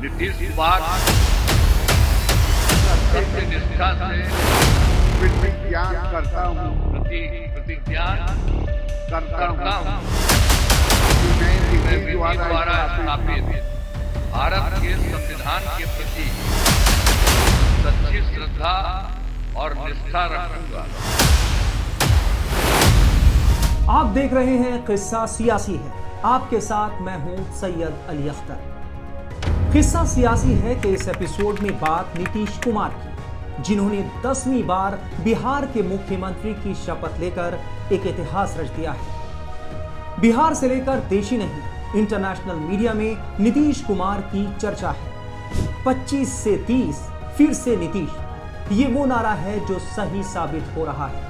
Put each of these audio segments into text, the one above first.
नीतीश कुमार सत्य निष्ठा से प्रतिज्ञा करता हूँ प्रतिज्ञा करता हूँ कि मैं मैं विधि विधि द्वारा स्थापित भारत के संविधान के प्रति सच्ची श्रद्धा और निष्ठा रखूंगा। आप देख रहे हैं किस्सा सियासी है। आपके साथ मैं हूं सैयद अली अख्तर। किस्सा सियासी है कि इस एपिसोड में बात नीतीश कुमार की, जिन्होंने 10वीं बार बिहार के मुख्यमंत्री की शपथ लेकर एक इतिहास रच दिया है। बिहार से लेकर देशी नहीं, इंटरनेशनल मीडिया में नीतीश कुमार की चर्चा है। 25 से 30 फिर से नीतीश, ये वो नारा है जो सही साबित हो रहा है।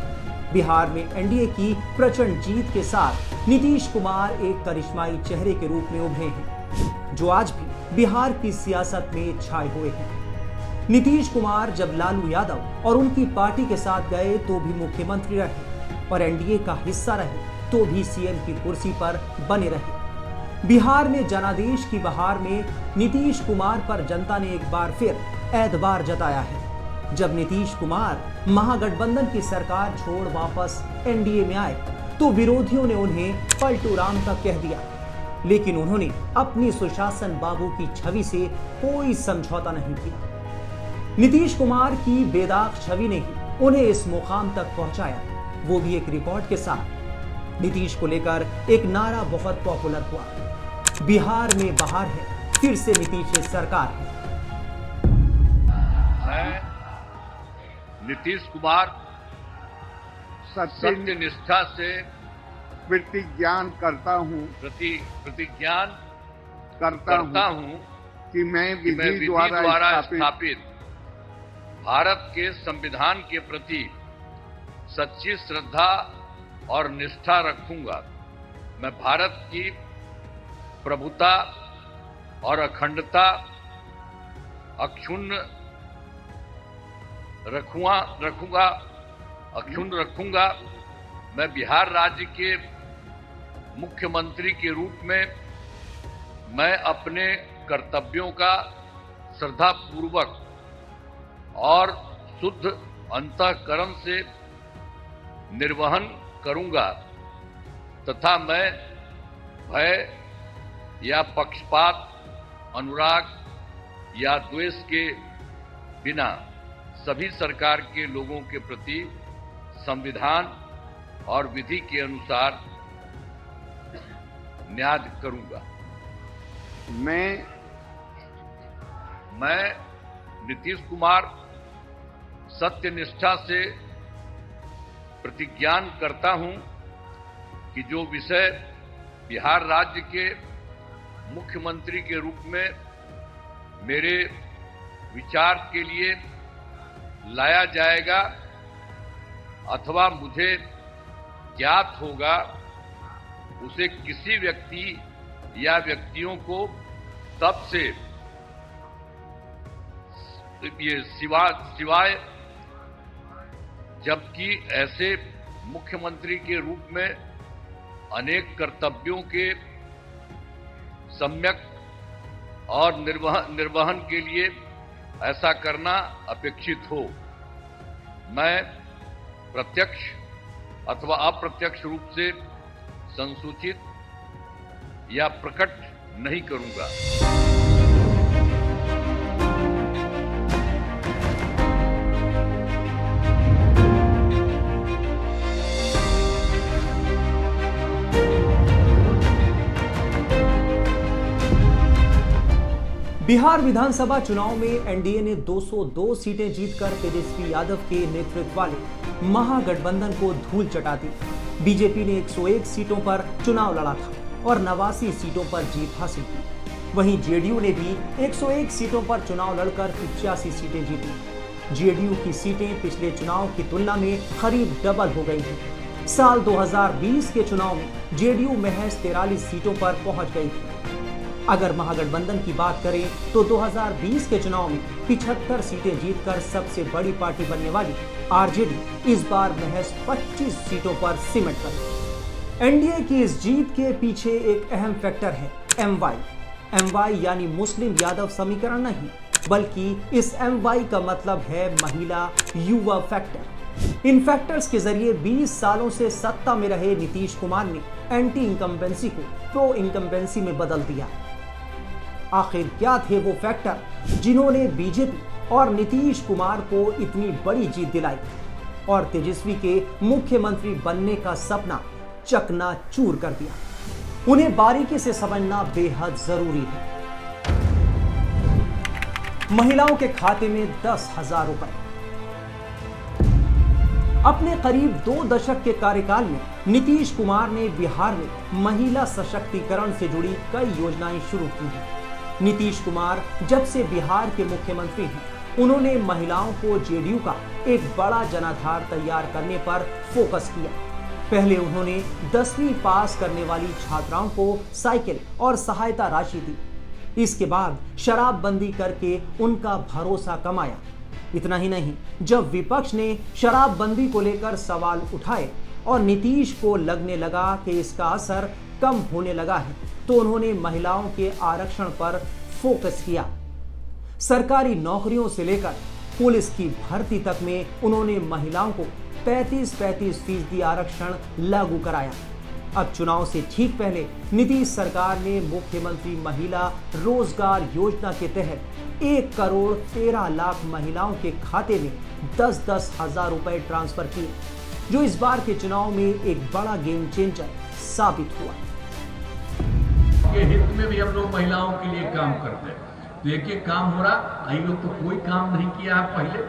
बिहार में एनडीए की प्रचंड जीत के साथ नीतीश कुमार एक करिश्माई चेहरे के रूप में उभरे हैं, जो आज भी बिहार की सियासत में छाए हुए हैं। नीतीश कुमार जब लालू यादव और उनकी पार्टी के साथ गए तो भी मुख्यमंत्री रहे और एनडीए का हिस्सा रहे तो भी सीएम की कुर्सी पर बने रहे। बिहार में जनादेश की बहार में नीतीश कुमार पर जनता ने एक बार फिर एतबार जताया है। जब नीतीश कुमार महागठबंधन की सरकार छोड़ वापस एनडीए में आए तो विरोधियों ने उन्हें पलटू राम का कह दिया, लेकिन उन्होंने अपनी सुशासन बाबू की छवि से कोई समझौता नहीं किया। नीतीश कुमार की बेदाग छवि ने ही उन्हें इस मुकाम तक पहुंचाया, वो भी एक रिकॉर्ड के साथ। नीतीश को लेकर एक नारा बहुत पॉपुलर हुआ, बिहार में बहार है, फिर से नीतीश सरकार है। मैं नीतीश कुमार सत्य निष्ठा से प्रतिज्ञा करता हूँ प्रतिज्ञा करता हूँ कि मैं विधि द्वारा स्थापित भारत के संविधान के प्रति सच्ची श्रद्धा और निष्ठा रखूंगा। मैं भारत की प्रभुता और अखंडता अक्षुण्ण रखूंगा। मैं बिहार राज्य के मुख्यमंत्री के रूप में मैं अपने कर्तव्यों का श्रद्धापूर्वक और शुद्ध अंतःकरण से निर्वहन करूंगा तथा मैं भय या पक्षपात, अनुराग या द्वेष के बिना सभी सरकार के लोगों के प्रति संविधान और विधि के अनुसार न्याय करूंगा। मैं नीतीश कुमार सत्य निष्ठा से प्रतिज्ञा करता हूं कि जो विषय बिहार राज्य के मुख्यमंत्री के रूप में मेरे विचार के लिए लाया जाएगा अथवा मुझे ज्ञात होगा, उसे किसी व्यक्ति या व्यक्तियों को तब से ये सिवाय जबकि ऐसे मुख्यमंत्री के रूप में अनेक कर्तव्यों के सम्यक और निर्वहन के लिए ऐसा करना अपेक्षित हो, मैं प्रत्यक्ष अथवा अप्रत्यक्ष रूप से संसूचित या प्रकट नहीं करूंगा। बिहार विधानसभा चुनाव में एनडीए ने 202 सीटें जीतकर तेजस्वी यादव के नेतृत्व वाले महागठबंधन को धूल चटा दी। बीजेपी ने 101 सीटों पर चुनाव लड़ा था और 89 सीटों पर जीत हासिल की। वहीं जेडीयू ने भी 101 सीटों पर चुनाव लड़कर 85 सीटें जीती। जेडीयू की सीटें पिछले चुनाव की तुलना में करीब डबल हो गई हैं। साल 2020 के चुनाव में जेडीयू महज 43 सीटों पर पहुंच गई थी। अगर महागठबंधन की बात करें तो 2020 के चुनाव में 75 सीटें जीतकर सबसे बड़ी पार्टी बनने वाली आरजेडी इस बार महज 25 सीटों पर सिमट गई। एनडीए की इस जीत के पीछे एक अहम फैक्टर है एमवाई। MY यानी मुस्लिम यादव समीकरण नहीं, बल्कि इस MY का मतलब है महिला युवा फैक्टर। इन फैक्टर्स के जरिए 20 सालों से सत्ता में रहे नीतीश कुमार ने एंटी इनकम्बेंसी को प्रो इनकम्बेंसी में बदल दिया। आखिर क्या थे वो फैक्टर जिन्होंने बीजेपी और नीतीश कुमार को इतनी बड़ी जीत दिलाई और तेजस्वी के मुख्यमंत्री बनने का सपना चकनाचूर कर दिया? उन्हें बारीकी से समझना बेहद जरूरी है। महिलाओं के खाते में 10,000 रुपए। अपने करीब 2 दशक के कार्यकाल में नीतीश कुमार ने बिहार में महिला सशक्तिकरण से जुड़ी कई योजनाएं शुरू की हैं। नीतीश कुमार जब से बिहार के मुख्यमंत्री हैं, उन्होंने महिलाओं को जेडीयू का एक बड़ा जनाधार तैयार करने पर फोकस किया। पहले उन्होंने 10वीं पास करने वाली छात्राओं को साइकिल और सहायता राशि दी। इसके बाद शराबबंदी करके उनका भरोसा कमाया। इतना ही नहीं, जब विपक्ष ने शराबबंदी को लेकर सवाल उठाए और नीतीश को लगने लगा कि इसका असर कम होने लगा है, तो उन्होंने महिलाओं के आरक्षण पर फोकस किया। सरकारी नौकरियों से लेकर पुलिस की भर्ती तक में उन्होंने महिलाओं को 35% आरक्षण लागू कराया। अब चुनाव से ठीक पहले नीतीश सरकार ने मुख्यमंत्री महिला रोजगार योजना के तहत 1,13,00,000 महिलाओं के खाते में 10-10 हजार रुपए ट्रांसफर किए, जो इस बार के चुनाव में एक बड़ा गेम चेंजर साबित हुआ। के हित में भी हम लोग महिलाओं के लिए काम करते हैं, तो एक काम हो रहा। ये लोग तो कोई काम नहीं किया है पहले।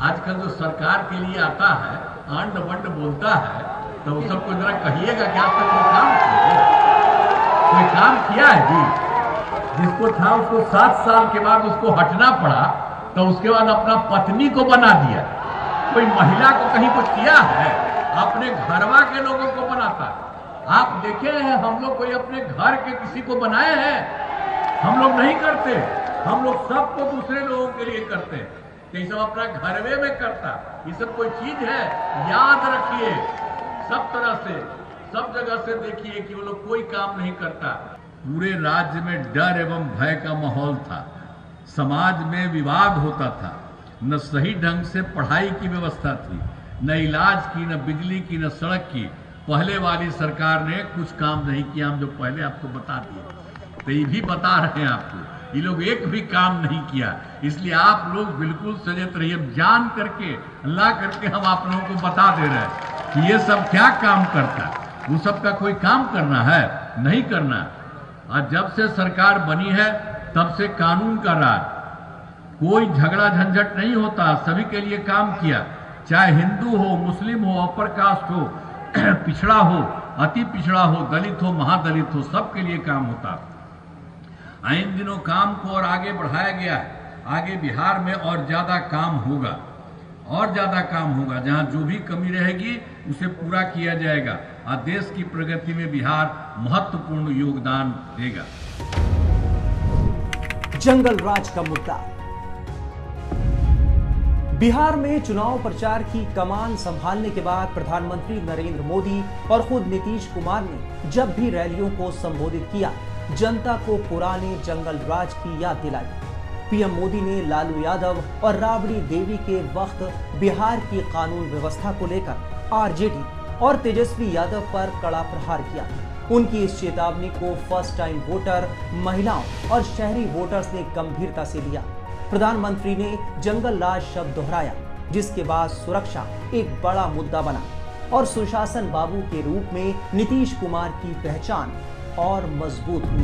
आजकल जो सरकार के लिए आता है, आंड बंड बोलता है, तो वो सबको जरा कहिएगा कि आज तक कोई काम किया है जी। जिसको था उसको 7 साल के बाद उसको हटना पड़ा, तो उसके बाद अपना पत्नी को बना दिया। कोई महिला को कहीं कुछ किया है? अपने घरवा के लोगों को बनाता है। आप देखे हैं हम लोग कोई अपने घर के किसी को बनाए हैं? हम लोग नहीं करते। हम लोग सबको दूसरे लोगों के लिए करते हैं। ये सब अपना घरवे में करता। ये सब कोई चीज है? याद रखिए, सब तरह से, सब जगह से देखिए कि वो लोग कोई काम नहीं करता। पूरे राज्य में डर एवं भय का माहौल था। समाज में विवाद होता था। न सही ढंग से पढ़ाई की व्यवस्था थी, न इलाज की, न बिजली की, न सड़क की। पहले वाली सरकार ने कुछ काम नहीं किया। हम जो पहले आपको बता दिए, तो ये भी बता रहे हैं आपको, ये लोग एक भी काम नहीं किया। इसलिए आप लोग बिल्कुल सजग रहिए। जान करके, अल्लाह करके हम आप लोगों को बता दे रहे हैं कि ये सब क्या काम करता है। वो सब का कोई काम करना है? नहीं करना। आज जब से सरकार बनी है, तब से कानून का राज, कोई झगड़ा झंझट नहीं होता। सभी के लिए काम किया, चाहे हिंदू हो, मुस्लिम हो, अपर कास्ट हो, पिछड़ा हो, अति पिछड़ा हो, दलित हो, महादलित हो, सबके लिए काम होता। इन दिनों काम को और आगे बढ़ाया गया है। आगे बिहार में और ज्यादा काम होगा, और ज्यादा काम होगा। जहां जो भी कमी रहेगी उसे पूरा किया जाएगा और देश की प्रगति में बिहार महत्वपूर्ण योगदान देगा। जंगल राज का मुद्दा। बिहार में चुनाव प्रचार की कमान संभालने के बाद प्रधानमंत्री नरेंद्र मोदी और खुद नीतीश कुमार ने जब भी रैलियों को संबोधित किया, जनता को पुराने जंगल राज की याद दिलाई। पीएम मोदी ने लालू यादव और राबड़ी देवी के वक्त बिहार की कानून व्यवस्था को लेकर आरजेडी और तेजस्वी यादव पर कड़ा प्रहार किया। उनकी इस चेतावनी को फर्स्ट टाइम वोटर, महिलाओं और शहरी वोटर्स ने गंभीरता से लिया। प्रधानमंत्री ने जंगल राज शब्द दोहराया, जिसके बाद सुरक्षा एक बड़ा मुद्दा बना और सुशासन बाबू के रूप में नीतीश कुमार की पहचान और मजबूत हुई।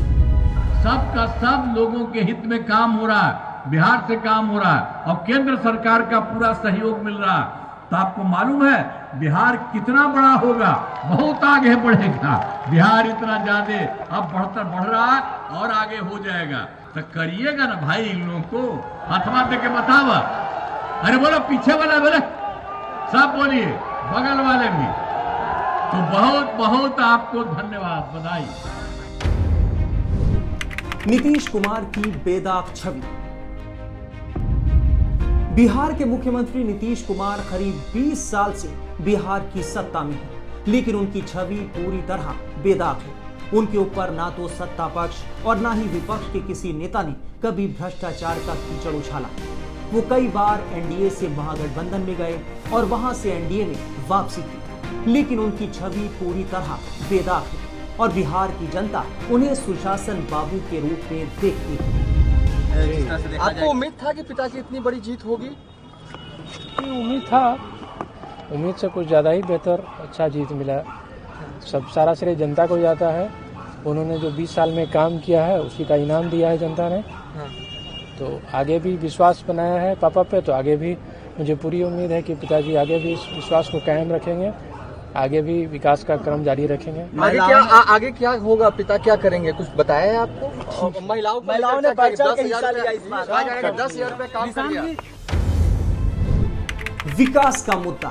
सबका सब लोगों के हित में काम हो रहा है, बिहार से काम हो रहा है और केंद्र सरकार का पूरा सहयोग मिल रहा है। तो आपको मालूम है बिहार कितना बड़ा होगा, बहुत आगे बढ़ेगा। बिहार इतना ज्यादा अब बढ़ रहा है और आगे हो जाएगा। तो करिएगा ना भाई, इन लोगों को हाथवा दे के बतावा। अरे बोलो, पीछे वाला बोले, सब बोलिए, बगल वाले भी। तो बहुत बहुत आपको धन्यवाद, बधाई। नीतीश कुमार की बेदाग छवि। बिहार के मुख्यमंत्री नीतीश कुमार करीब 20 साल से बिहार की सत्ता में है, लेकिन उनकी छवि पूरी तरह बेदाग है। उनके ऊपर ना तो सत्ता पक्ष और ना ही विपक्ष के किसी नेता ने कभी भ्रष्टाचार का कीचड़ उछाला। वो कई बार एनडीए से महागठबंधन में गए और वहां से एनडीए में वापसी की, लेकिन उनकी छवि पूरी तरह बेदाग है और बिहार की जनता उन्हें सुशासन बाबू के रूप में देखती है। आपको उम्मीद था कि पिता की इतनी बड़ी जीत होगी? उम्मीद था, उम्मीद से कुछ ज़्यादा ही बेहतर अच्छा जीत मिला। सब सारा श्रेय जनता को जाता है। उन्होंने जो 20 साल में काम किया है उसी का इनाम दिया है जनता ने। तो आगे भी विश्वास बनाया है पापा पे, तो आगे भी मुझे पूरी उम्मीद है कि पिताजी आगे भी इस विश्वास को कायम रखेंगे, आगे भी विकास का क्रम जारी रखेंगे। आगे क्या होगा? पिता क्या करेंगे? कुछ बताया है आपको? महिलाओं ने 10,000 रुपए काम कर दिया। विकास का मुद्दा।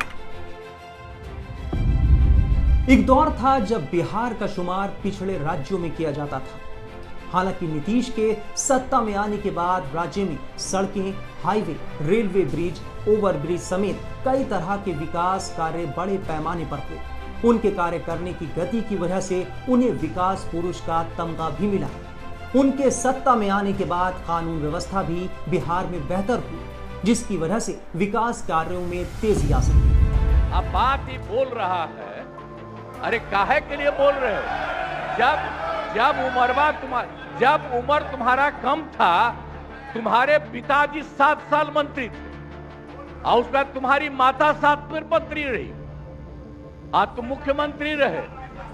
एक दौर था जब बिहार का शुमार पिछड़े राज्यों में किया जाता था। हालांकि नीतीश के सत्ता में आने के बाद राज्य में सड़कें, हाईवे, रेलवे ब्रिज, ओवरब्रिज समेत कई तरह के विकास कार्य बड़े पैमाने पर हुए। उनके कार्य करने की गति की वजह से उन्हें विकास पुरुष का तमगा भी मिला। उनके सत्ता में आने के बाद कानून व्यवस्था भी बिहार में बेहतर हुई, जिसकी वजह से विकास कार्यों में तेजी आ सकी। अब बात ही बोल रहा है, अरे काहे के लिए बोल रहे हो? जब उम्र तुम्हारा कम था, तुम्हारे पिताजी 7 साल मंत्री थे और उसके बाद तुम्हारी माता 7 फिर मंत्री रही, आज तुम मुख्यमंत्री रहे।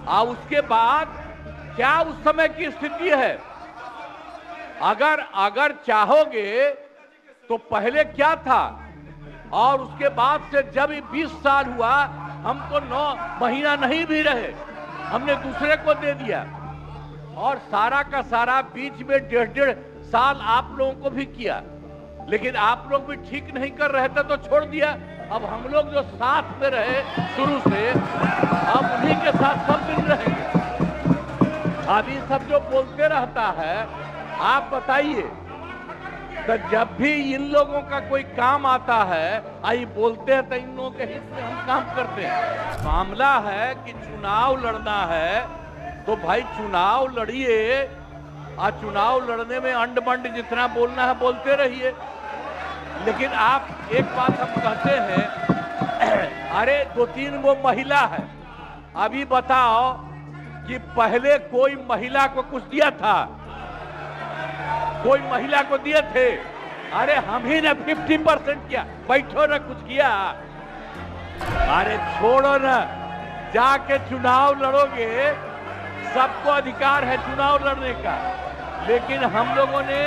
और उसके बाद क्या उस समय की स्थिति है? अगर चाहोगे तो पहले क्या था और उसके बाद से जब 20 साल हुआ, हम तो 9 महीना नहीं भी रहे, हमने दूसरे को दे दिया और सारा का सारा बीच में 1.5 साल आप लोगों को भी किया, लेकिन आप लोग भी ठीक नहीं कर रहे थे तो छोड़ दिया। अब हम लोग जो साथ में रहे शुरू से, अब उन्हीं के साथ सब दिन रहेंगे। अभी सब जो बोलते रहता है, आप बताइए, तो जब भी इन लोगों का कोई काम आता है, आई बोलते हैं तो इन लोगों के हित में हम काम करते हैं। मामला है कि चुनाव लड़ना है तो भाई चुनाव लड़िए, और चुनाव लड़ने में अंड मंड जितना बोलना है बोलते रहिए। लेकिन आप एक बात हम कहते हैं, अरे 2-3 वो महिला है, अभी बताओ कि पहले कोई महिला को कुछ दिया था? कोई महिला को दिए थे? अरे हम ही ने 50% किया, बैठो ना कुछ किया। अरे छोड़ो ना, जाके चुनाव लड़ोगे, सबको अधिकार है चुनाव लड़ने का, लेकिन हम लोगों ने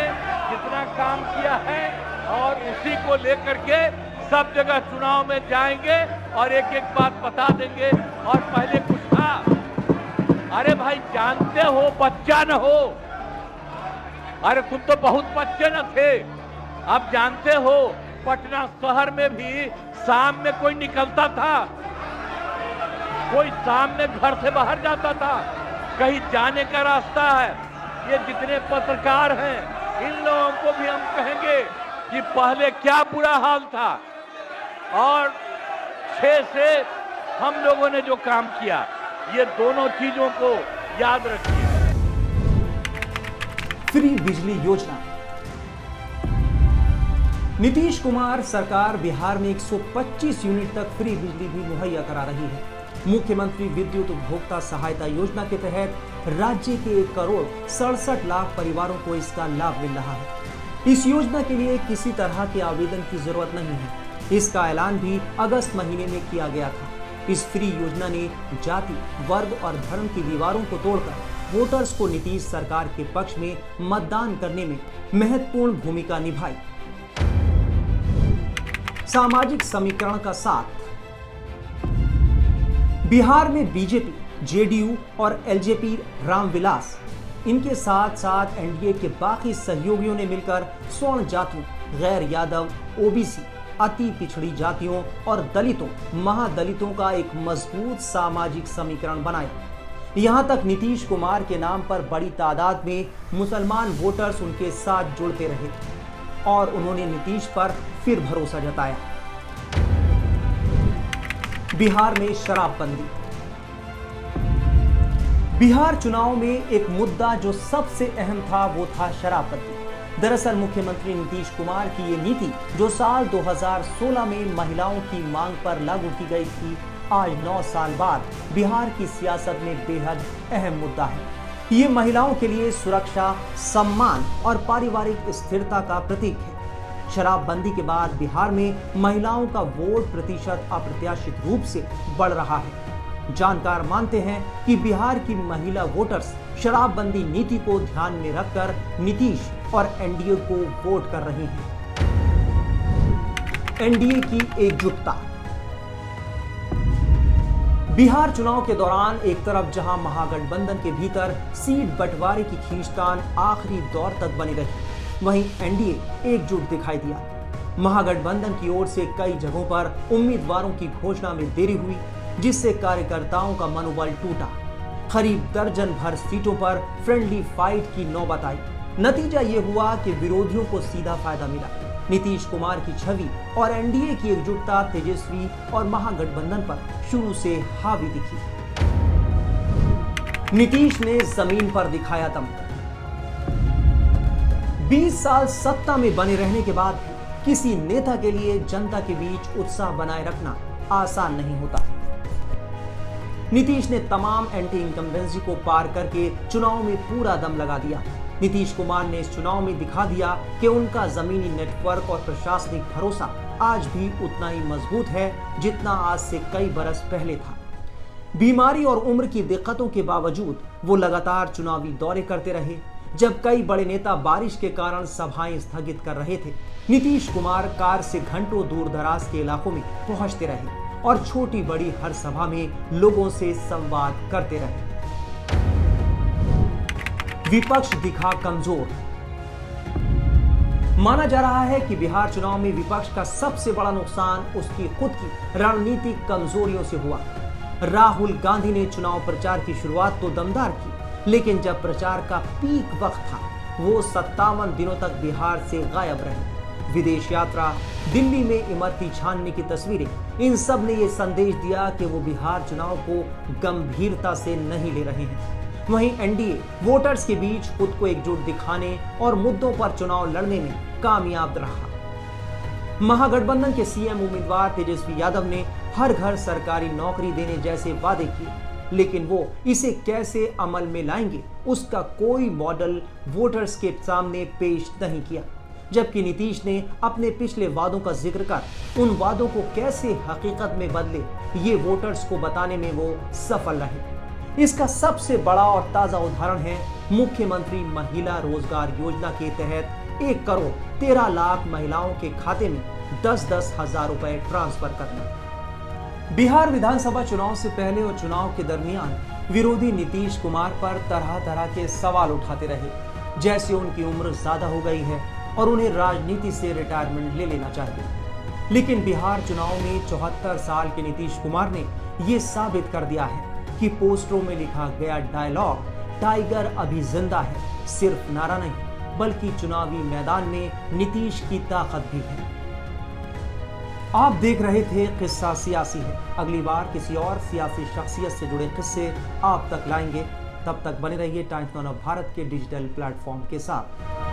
जितना काम किया है और उसी को लेकर के सब जगह चुनाव में जाएंगे और एक एक बात बता देंगे। और पहले कुछ था, अरे भाई जानते हो बच्चा न हो, अरे तुम तो बहुत बच्चे न थे, अब जानते हो पटना शहर में भी शाम में कोई निकलता था, कोई शाम में घर से बाहर जाता था, कहीं जाने का रास्ता है। ये जितने पत्रकार हैं, इन लोगों को भी हम कहेंगे कि पहले क्या बुरा हाल था और 6 से हम लोगों ने जो काम किया, ये दोनों चीजों को याद रखिए। फ्री बिजली योजना। नीतीश कुमार सरकार बिहार में 125 यूनिट तक फ्री बिजली भी मुहैया करा रही है। मुख्यमंत्री विद्युत उपभोक्ता सहायता योजना के तहत राज्य के 1,67,00,000 परिवारों को इसका लाभ मिल रहा है। इस योजना के लिए किसी तरह के आवेदन की जरूरत नहीं है। इसका ऐलान भी अगस्त महीने में किया गया था। इस फ्री योजना ने जाति, वर्ग और धर्म की दीवारों को तोड़कर वोटर्स को नीतीश सरकार के पक्ष में मतदान करने में महत्वपूर्ण भूमिका निभाई। सामाजिक समीकरण का साथ। बिहार में बीजेपी, जेडीयू और एलजेपी रामविलास, इनके साथ साथ एनडीए के बाकी सहयोगियों ने मिलकर स्वर्ण जातियों, गैर यादव, ओबीसी, अति पिछड़ी जातियों और दलितों, महादलितों का एक मजबूत सामाजिक समीकरण बनाया। यहां तक नीतीश कुमार के नाम पर बड़ी तादाद में मुसलमान वोटर्स उनके साथ जुड़ते रहे और उन्होंने नीतीश पर फिर भरोसा जताया। बिहार में शराबबंदी। बिहार चुनाव में एक मुद्दा जो सबसे अहम था वो था शराबबंदी। दरअसल मुख्यमंत्री नीतीश कुमार की ये नीति जो साल 2016 में महिलाओं की मांग पर लागू की गई थी, आज 9 साल बाद बिहार की सियासत में बेहद अहम मुद्दा है। ये महिलाओं के लिए सुरक्षा, सम्मान और पारिवारिक स्थिरता का प्रतीक है। शराबबंदी के बाद बिहार में महिलाओं का वोट प्रतिशत अप्रत्याशित रूप से बढ़ रहा है। जानकार मानते हैं कि बिहार की महिला वोटर्स शराबबंदी नीति को ध्यान में रखकर नीतीश और एनडीए को वोट कर रही हैं। एनडीए की एकजुटता। बिहार चुनाव के दौरान एक तरफ जहां महागठबंधन के भीतर सीट बंटवारे की खींचतान आखिरी दौर तक बनी रही, वहीं एनडीए एकजुट दिखाई दिया। महागठबंधन की ओर से कई जगहों पर उम्मीदवारों की घोषणा में देरी हुई, जिससे कार्यकर्ताओं का मनोबल टूटा। करीब दर्जन भर सीटों पर फ्रेंडली फाइट की नौबत आई। नतीजा ये हुआ कि विरोधियों को सीधा फायदा मिला। नीतीश कुमार की छवि और एनडीए की एकजुटता तेजस्वी और महागठबंधन पर शुरू से हावी दिखी। नीतीश ने जमीन पर दिखाया दम। 20 साल सत्ता में बने रहने के बाद भी किसी नेता के लिए जनता के बीच उत्साह बनाए रखना आसान नहीं होता। नीतीश ने तमाम एंटी इनकम्बेंसी को पार करके चुनाव में पूरा दम लगा दिया। नीतीश कुमार ने इस चुनाव में दिखा दिया कि उनका जमीनी नेटवर्क और प्रशासनिक भरोसा आज भी उतना ही मजबूत है जितना आज से कई बरस पहले था। बीमारी और उम्र की दिक्कतों के बावजूद वो लगातार चुनावी दौरे करते रहे। जब कई बड़े नेता बारिश के कारण सभाएं स्थगित कर रहे थे, नीतीश कुमार कार से घंटों दूर दराज के इलाकों में पहुंचते रहे और छोटी बड़ी हर सभा में लोगों से संवाद करते रहे। विपक्ष दिखा कमजोर। माना जा रहा है कि बिहार चुनाव में विपक्ष का सबसे बड़ा नुकसान उसकी खुद की रणनीतिक कमजोरियों से हुआ। राहुल गांधी ने चुनाव प्रचार की शुरुआत तो दमदार की, लेकिन जब प्रचार का पीक वक्त था, वो 57 दिनों तक बिहार से गायब रहे। विदेश यात्रा, दिल्ली में इमरती छानने की तस्वीरें, इन सब ने ये संदेश दिया कि वो बिहार चुनाव को गंभीरता से नहीं ले रहे हैं। वहीं एनडीए वोटर्स के बीच खुद को एकजुट दिखाने और मुद्दों पर चुनाव लड़ने में कामयाब रहा। महागठबंधन के सीएम उम्मीदवार तेजस्वी यादव ने हर घर सरकारी नौकरी देने जैसे वादे किए, लेकिन वो इसे कैसे अमल में लाएंगे उसका कोई मॉडल वोटर्स के सामने पेश नहीं किया। जबकि नीतीश ने अपने पिछले वादों का जिक्र कर उन वादों को कैसे हकीकत में बदले, ये वोटर्स को बताने में वो सफल रहे। इसका सबसे बड़ा और ताजा उदाहरण है मुख्यमंत्री महिला रोजगार योजना के तहत 1 करोड़ 13 लाख महिलाओं के खाते में 10-10 हजार रुपए ट्रांसफर करना। बिहार विधानसभा चुनाव से पहले और चुनाव के दरमियान विरोधी नीतीश कुमार पर तरह तरह के सवाल उठाते रहे, जैसे उनकी उम्र ज्यादा हो गई है और उन्हें राजनीति से रिटायरमेंट ले लेना चाहिए। लेकिन बिहार चुनाव में 74 साल के नीतीश कुमार ने यह साबित कर दिया है कि पोस्टरों में लिखा गया डायलॉग टाइगर अभी जिंदा है सिर्फ नारा नहीं, बल्कि चुनावी मैदान में नीतीश की ताकत भी है। आप देख रहे थे किस्सा सियासी है। अगली बार किसी और सियासी शख्सियत से जुड़े किस्से आप तक लाएंगे। तब तक बने रहिए टाइम्स नाउ ऑफ भारत के डिजिटल प्लेटफॉर्म के साथ।